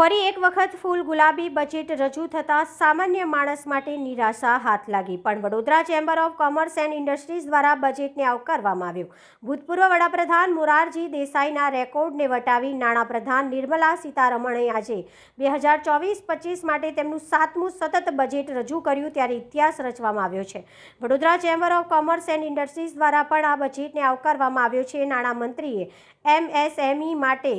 ફરી એક વખત ફૂલ ગુલાબી બજેટ રજૂ થતાં સામાન્ય માણસ માટે નિરાશા હાથ લાગી, પણ Vadodara chamber of commerce and industries દ્વારા બજેટને આવકારવામાં આવ્યું. ભૂતપૂર્વ વડાપ્રધાન મોરારજી દેસાઈના રેકોર્ડને વટાવી નાણાપ્રધાન નિર્મલા સીતારમણે આજે 2024-25 માટે તેમનું 7મું સતત બજેટ રજૂ કર્યું, ત્યારે ઇતિહાસ રચવામાં આવ્યો છે. Vadodara chamber of commerce and industries દ્વારા પણ આ બજેટને આવકારવામાં આવ્યો છે. નાણામંત્રીએ MSME માટે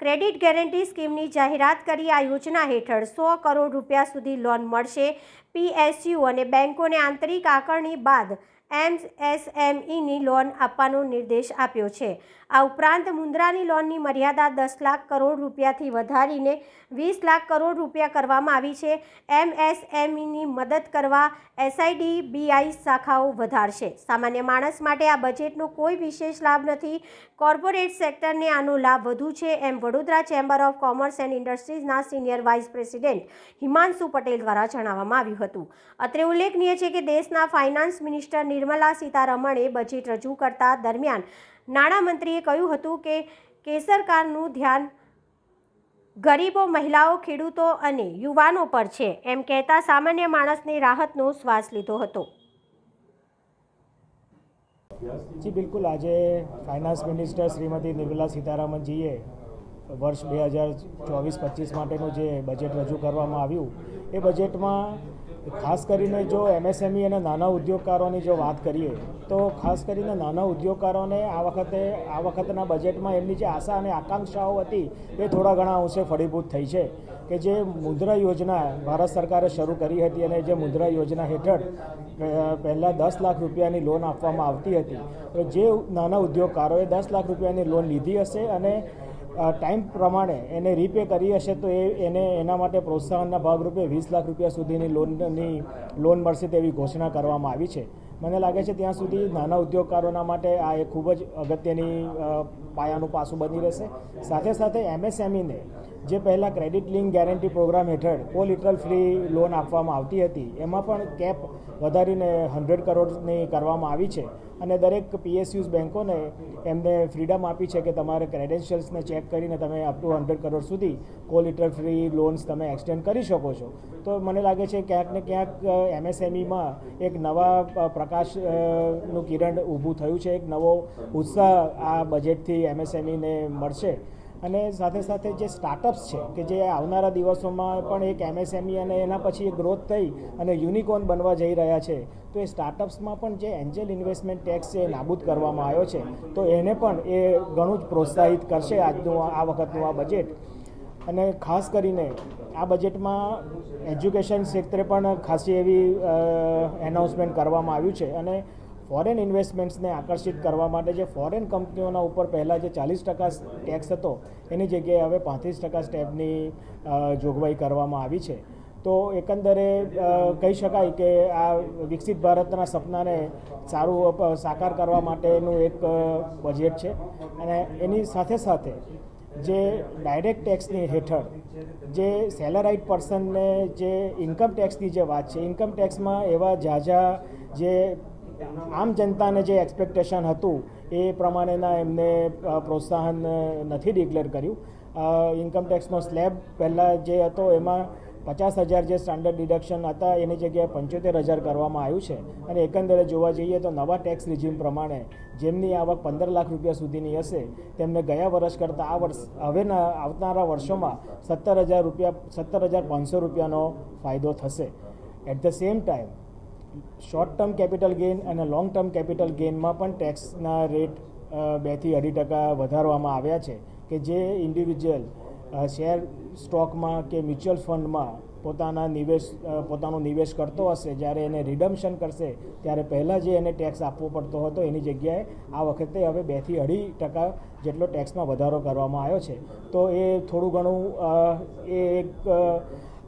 ક્રેડિટ ગેરંટી સ્કીમની જાહેરાત કરી. આ યોજના હેઠળ 100 કરોડ રૂપિયા સુધી લોન મળશે. PSU અને બેંકોને આંતરિક આકારણી બાદ MSMEની લોન આપવાનો નિર્દેશ આપ્યો છે. આ ઉપરાંત મુદ્રાની લોનની મર્યાદા 10 લાખ કરોડ રૂપિયાથી વધારીને 20 લાખ કરોડ રૂપિયા કરવામાં આવી છે. MSMEની મદદ કરવા SIDBI શાખાઓ વધારશે. સામાન્ય માણસ માટે આ બજેટનો કોઈ વિશેષ લાભ નથી. કોર્પોરેટ સેક્ટરને આનો લાભ વધુ છે, એમ Vadodara chamber of commerce and ઇન્ડસ્ટ્રીઝના senior vice president Himanshu Patel દ્વારા જણાવવામાં આવ્યું હતું. અત્રે ઉલ્લેખનીય છે કે દેશના ફાઇનાન્સ મિનિસ્ટર નિર્મલા સીતારમણે બજેટ રજૂ કરતા દરમિયાન નાણામંત્રીએ કહ્યું હતું કે સરકારનું ધ્યાન ગરીબો, મહિલાઓ, ખેડૂતો અને યુવાનો પર છે, એમ કહેતા સામાન્ય માણસને રાહતનો શ્વાસ લીધો હતો. જી બિલકુલ, આજે ફાઇનાન્સ મિનિસ્ટર શ્રીમતી નિર્મલા સીતારામનજીએ વર્ષ 2024-25 માટેનું જે બજેટ રજૂ કરવામાં આવ્યું, એ બજેટમાં ખાસ કરીને જો MSME અને નાના ઉદ્યોગકારોની જો વાત કરીએ તો ખાસ કરીને નાના ઉદ્યોગકારોને આ વખતના બજેટમાં એમની જે આશા અને આકાંક્ષાઓ હતી એ થોડા ઘણા અંશે ફળીભૂત થઈ છે. કે જે મુદ્રા યોજના ભારત સરકારે શરૂ કરી હતી અને જે મુદ્રા યોજના હેઠળ પહેલાં 10 લાખ રૂપિયાની લોન આપવામાં આવતી હતી, તો જે નાના ઉદ્યોગકારોએ 10 લાખ રૂપિયાની લોન લીધી હશે અને ટાઈમ પ્રમાણે એને રીપે કરી હશે તો એના માટે પ્રોત્સાહનના ભાગરૂપે 20 લાખ રૂપિયા સુધીની લોન મળશે તેવી ઘોષણા કરવામાં આવી છે. મને લાગે છે ત્યાં સુધી નાના ઉદ્યોગકારોના માટે આ એક ખૂબ જ અગત્યની પાયાનું પાસું બની રહેશે. સાથે સાથે MSMEને જે પહેલાં ક્રેડિટ લિંક ગેરંટી પ્રોગ્રામ હેઠળ કોલિટરલ ફ્રી લોન આપવામાં આવતી હતી, એમાં પણ કેપ વધારીને 100 કરોડની કરવામાં આવી છે અને દરેક PSUs બેંકોને એમને ફ્રીડમ આપી છે કે તમારે ક્રેડેન્શિયલ્સને ચેક કરીને તમે અપ ટુ 100 કરોડ સુધી કોલિટરલ ફ્રી લોન્સ તમે એક્સટેન્ડ કરી શકો છો. તો મને લાગે છે ક્યાંક ને ક્યાંક MSMEમાં એક નવા પ્રકાશનું કિરણ ઊભું થયું છે, એક નવો ઉત્સાહ આ બજેટથી MSMEને મળશે. અને સાથે સાથે જે સ્ટાર્ટઅપ્સ છે કે જે આવનારા દિવસોમાં પણ એક MSME અને એના પછી ગ્રોથ થઈ અને યુનિકોર્ન બનવા જઈ રહ્યા છે, તો એ સ્ટાર્ટઅપ્સમાં પણ જે એન્જલ ઇન્વેસ્ટમેન્ટ ટેક્સ છે એ નાબૂદ કરવામાં આવ્યો છે, તો એને પણ એ ઘણું જ પ્રોત્સાહિત કરશે આ વખતનું આ બજેટ. અને ખાસ કરીને આ બજેટમાં એજ્યુકેશન ક્ષેત્રે પણ ખાસી એવી એનાઉન્સમેન્ટ કરવામાં આવ્યું છે અને ફોરેન ઇન્વેસ્ટમેન્ટ્સને આકર્ષિત કરવા માટે જે ફોરેન કંપનીઓના ઉપર પહેલાં જે 40% ટેક્સ હતો એની જગ્યાએ હવે 35% સ્ટેપની જોગવાઈ કરવામાં આવી છે. તો એકંદરે કહી શકાય કે આ વિકસિત ભારતના સપનાને સારું સાકાર કરવા માટેનું એક બજેટ છે. અને એની સાથે સાથે જે ડાયરેક્ટ ટેક્સની હેઠળ જે સેલરાઇડ પર્સનને જે ઇન્કમ ટેક્સની જે વાત છે, ઇન્કમ ટેક્સમાં એવા ઝાઝા જે આમ જનતાને જે એક્સપેક્ટેશન હતું એ પ્રમાણેના એમને પ્રોત્સાહન નથી ડિક્લેર કર્યું. ઇન્કમ ટેક્સનો સ્લેબ પહેલાં જે હતો એમાં 50,000 જે સ્ટાન્ડર્ડ ડિડક્શન હતા એની જગ્યાએ 75,000 કરવામાં આવ્યું છે. અને એકંદરે જોવા જઈએ તો નવા ટેક્સ રિજીમ પ્રમાણે જેમની આવક 15 લાખ રૂપિયા સુધીની હશે તેમને ગયા વર્ષ કરતાં આ વર્ષ આવનારા વર્ષોમાં 17,500 રૂપિયાનો ફાયદો થશે. At the same time short term capital gain અને લોંગ ટર્મ કેપિટલ ગેઇનમાં પણ ટેક્સના રેટ 2 થી 2.5% વધારવામાં આવ્યા છે. કે જે ઇન્ડિવિજ્યુઅલ શેર સ્ટોકમાં કે મ્યુચ્યુઅલ ફંડમાં પોતાનો નિવેશ કરતો હશે, જ્યારે એને રિડમ્શન કરશે ત્યારે પહેલાં જે એને ટેક્સ આપવો પડતો હતો એની જગ્યાએ આ વખતે હવે 2 થી 2.5% જેટલો ટેક્સમાં વધારો કરવામાં આવ્યો છે. તો એ થોડું ઘણું એ એક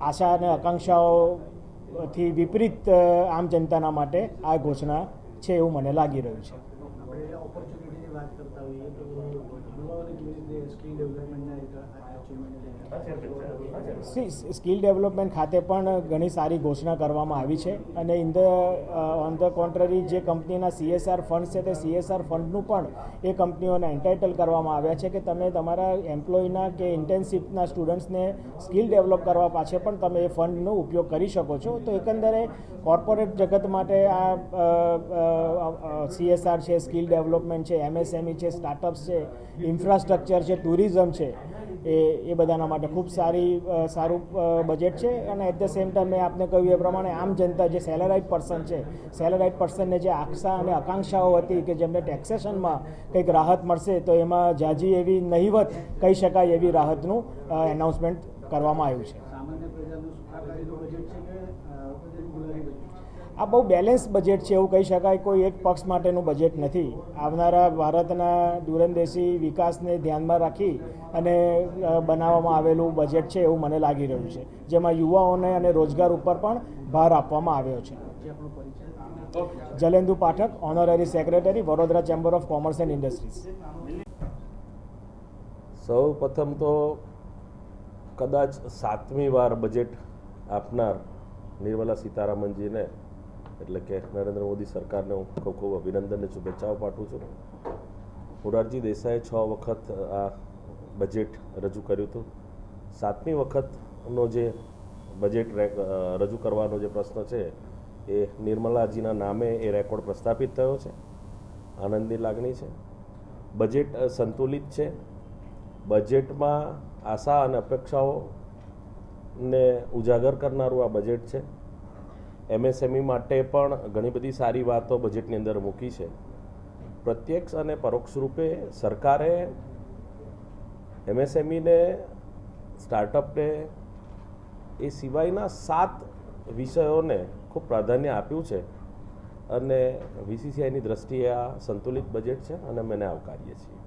આશા અને આકાંક્ષાઓથી વિપરીત આમ જનતાના માટે આ ઘોષણા છે એવું મને લાગી રહ્યું છે. આપણે ઓપોર્ચ્યુનિટીની વાત કરતા હોઈએ તો યુવાઓને કેવી રીતે સ્કિલ ડેવલપમેન્ટના સ્કિલ ડેવલપમેન્ટ ખાતે પણ ઘણી સારી ઘોષણા કરવામાં આવી છે અને ઓન ધ કોન્ટ્રરી જે કંપનીના CSR ફંડ છે તે CSR ફંડનું પણ એ કંપનીઓને એન્ટાઇટલ કરવામાં આવ્યા છે કે તમે તમારા એમ્પ્લોયના કે ઇન્ટર્નશીપના સ્ટુડન્ટ્સને સ્કિલ ડેવલપ કરવા પાછળ પણ તમે એ ફંડનો ઉપયોગ કરી શકો છો. તો એકંદરે કોર્પોરેટ જગત માટે આ CSR છે, સ્કિલ ડેવલપમેન્ટ છે, MSME છે, સ્ટાર્ટઅપ્સ છે, ઇન્ફ્રાસ્ટ્રક્ચર છે, ટુરિઝમ છે, એ બધાના માટે ખૂબ સારું બજેટ છે. અને એટ ધ સેમ ટાઈમ મેં આપને કહ્યું એ પ્રમાણે આમ જનતા જે સેલેરાઇડ પર્સન છે, સેલેરાઇડ પર્સનને જે આશા અને આકાંક્ષાઓ હતી કે જેમને ટેક્સેશનમાં કંઈક રાહત મળશે, તો એમાં જાજી એવી નહિવત કહી શકાય એવી રાહતનું એનાઉન્સમેન્ટ કરવામાં આવ્યું છે. સામાન્ય પ્રજાનું સુખાકારીનું બજેટ છે કે ગુલાબી બજેટ? આ બહુ બેલેન્સ બજેટ છે એવું કહી શકાય. કોઈ એક પક્ષ માટેનું બજેટ નથી. આવનારા ભારતના દૂરંદેશી વિકાસને ધ્યાનમાં રાખી અને બનાવવામાં આવેલું બજેટ છે એવું મને લાગી રહ્યું છે, જેમાં યુવાઓને અને રોજગાર ઉપર પણ ભાર આપવામાં આવ્યો છે. Jalendu Pathak, honorary secretary, Vadodara chamber of commerce and industries. સૌ પ્રથમ તો કદાચ 7મી વાર બજેટ આપનાર નિર્મલા સીતારામનજીને એટલે કે નરેન્દ્ર મોદી સરકારને હું ખૂબ ખૂબ અભિનંદન અને શુભેચ્છાઓ પાઠવું છું. મોરારજી દેસાઈએ 6 વખત આ બજેટ રજૂ કર્યું હતું. 7મી વખતનો જે બજેટ રજૂ કરવાનો જે પ્રશ્ન છે એ નિર્મલાજીના નામે એ રેકોર્ડ પ્રસ્થાપિત થયો છે. આનંદની લાગણી છે. બજેટ સંતુલિત છે. બજેટમાં આશા અને અપેક્ષાઓને ઉજાગર કરનારું આ બજેટ છે. MSME માટે પણ ઘણી બધી સારી વાતો બજેટની અંદર મૂકી છે. પ્રત્યક્ષ અને પરોક્ષ રૂપે સરકારે MSMEને, સ્ટાર્ટઅપને એ સિવાયના 7 વિષયોને ખૂબ પ્રાધાન્ય આપ્યું છે અને VCCIની દ્રષ્ટિએ આ સંતુલિત બજેટ છે અને અમે એને આવકારીએ છીએ.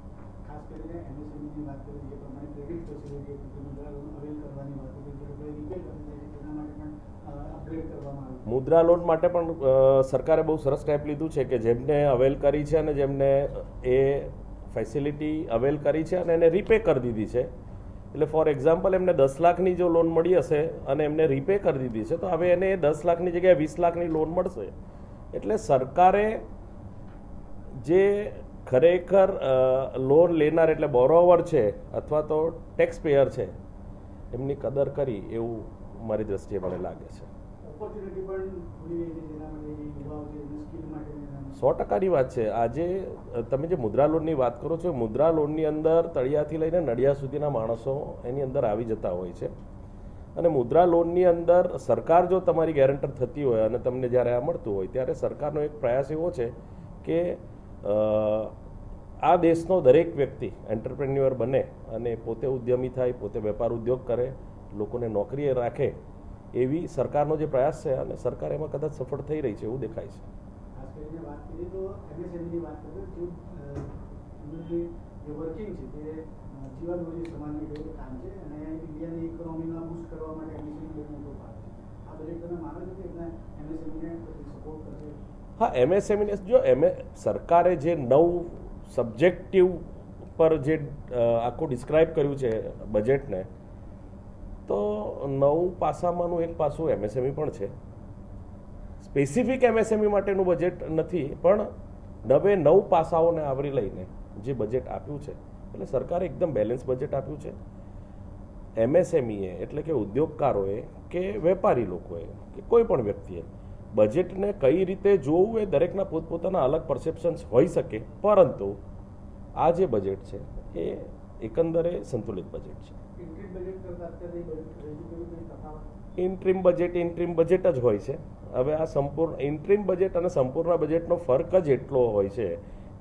ખાસ કરીને MSMEની વાત કરીએ જે પ્રમાણે ક્રેડિટ ફેસિલિટી અવેલ કરવાની વાત કરી છે, રીપે કરવાની તેના માટે પણ અપગ્રેડ કરવામાં આવ્યું. મુદ્રા લોન માટે પણ સરકારે બહુ સરસ સ્ટેપ લીધું છે કે જેમને અવેલ કરી છે અને જેમને એ ફેસિલિટી અવેલ કરી છે અને એને રીપે કરી દીધી છે. એટલે ફોર એક્ઝામ્પલ એમને 10 લાખની જો લોન મળી હશે અને એમને રીપે કરી દીધી છે, તો હવે એને 10 લાખની જગ્યાએ 20 લાખની લોન મળશે. એટલે સરકારે જે ખરેખર લોન લેનાર એટલે બોરોવર છે અથવા તો ટેક્સ પેયર છે એમની કદર કરી એવું મારી દ્રષ્ટિએ મને લાગે છે. ઓપોર્ચ્યુનિટી પણ ખુલી રહી છે જેના માટે યુવાઓ જે સ્કિલ માટે 100%ની વાત છે. આજે તમે જે મુદ્રા લોનની વાત કરો છો, મુદ્રા લોનની અંદર તળિયાથી લઈને નડિયા સુધીના માણસો એની અંદર આવી જતા હોય છે અને મુદ્રા લોનની અંદર સરકાર જો તમારી ગેરંટર થતી હોય અને તમને જ્યારે આ મળતું હોય ત્યારે સરકારનો એક પ્રયાસ એવો છે કે આ દેશનો દરેક વ્યક્તિ એન્ટરપ્રેન્યુઅર બને અને પોતે ઉદ્યમી થાય, પોતે વેપાર ઉદ્યોગ કરે, લોકોને નોકરીએ રાખે, એવી સરકારનો જે પ્રયાસ છે અને સરકાર એમાં કદાચ સફળ થઈ રહી છે એવું દેખાય છે. ખાસ કરીને વાત કરીએ તો MSMEની વાત કરીએ તો જે વર્કિંગ છે તે જીવનમજૂરી સમાનની રીતે કામ છે અને ઇન્ડિયાની ઇકોનોમીમાં બૂસ્ટ કરવા માટે MSME બહુ મોટો ભાગ છે. આ બજેટ તમે માનો છો કે MSMEને સપોર્ટ કરશે? હા, MSME જો સરકારે જે સબ્જેક્ટિવ પર જે આખું ડિસ્ક્રાઇબ કર્યું છે બજેટને, તો 9 પાસામાંનું એક પાસું MSME પણ છે. સ્પેસિફિક MSME માટેનું બજેટ નથી, પણ 9 પાસાઓને આવરી લઈને જે બજેટ આપ્યું છે એટલે સરકારે એકદમ બેલેન્સ બજેટ આપ્યું છે. MSME એટલે કે ઉદ્યોગકારોએ કે વેપારી લોકોએ કે કોઈ પણ વ્યક્તિએ બજેટને કઈ રીતે જોવું એ દરેકના પોતપોતાના અલગ પરસેપ્શન્સ હોઈ શકે, પરંતુ આ જે બજેટ છે એ એકંદરે સંતુલિત બજેટ છે. ઇન્ટ્રીમ બજેટ જ હોય છે. હવે આ સંપૂર્ણ ઇન્ટ્રીમ બજેટ અને સંપૂર્ણ બજેટનો ફરક જ એટલો હોય છે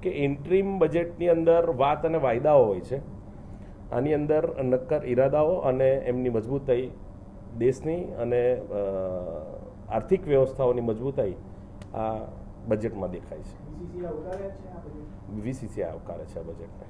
કે ઇન્ટ્રીમ બજેટની અંદર વાત અને વાયદાઓ હોય છે, આની અંદર નક્કર ઈરાદાઓ અને એમની મજબૂતાઈ, દેશની અને આર્થિક વ્યવસ્થાઓની મજબૂતાઈ આ બજેટમાં દેખાય છે. VCCI આવકારે છે આ બજેટને.